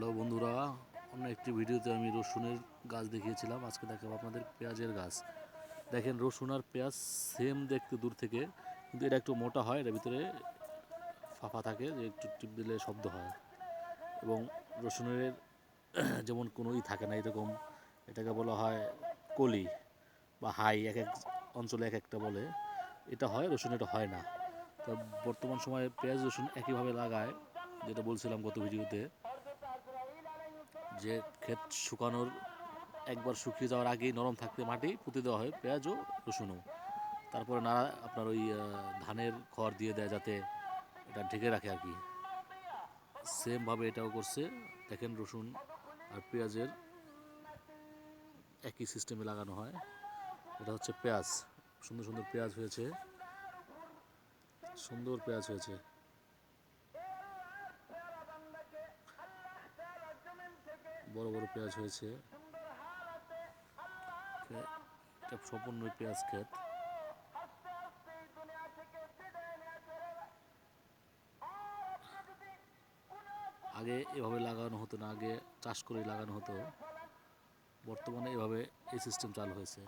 Hello বন্ধুরা, অন্য একটি ভিডিওতে আমি রসুনের গাছ দেখিয়েছিলাম। আজকে দেখাবো আপনাদের পেঁয়াজের গাছ। দেখেন, রসুন আর পেঁয়াজ সেম দেখতে দূর থেকে, কিন্তু এটা একটু মোটা হয়, এর ভিতরে ফাঁপা থাকে, যে একটু টিপ দিলে শব্দ হয়। এবং রসুনের যেমন কোনোই থাকে না এরকম, এটাকে বলা হয় কলি বা হাই, এক এক অঞ্চলে এক একটা বলে। এটা হয়, রসুন এটা হয় না। তো বর্তমান সময়ে পেঁয়াজ রসুন একইভাবে লাগায়, যেটা বলছিলাম গত ভিডিওতে, যে ক্ষেত শুকানোর একবার শুকিয়ে যাওয়ার আগেই নরম থাকতে মাটি পুঁতে দেওয়া হয় পেঁয়াজ ও রসুনও। তারপরে নাড়া আপনার ওই ধানের খড় দিয়ে দেয়, যাতে এটা ঢেকে রাখে আর কি। সেমভাবে এটাও করছে। দেখেন, রসুন আর পেঁয়াজের একই সিস্টেমে লাগানো হয়। এটা হচ্ছে পেঁয়াজ, সুন্দর সুন্দর পেঁয়াজ হয়েছে, সুন্দর পেঁয়াজ হয়েছে। বড় বড় পেঁয়াজ হয়েছে। এটা সম্পূর্ণ পেঁয়াজ ক্ষেত। আগে এভাবে লাগানো হতো না, আগে চাষ করে লাগানো হতো। বর্তমানে এভাবে এই সিস্টেম চালু হয়েছে।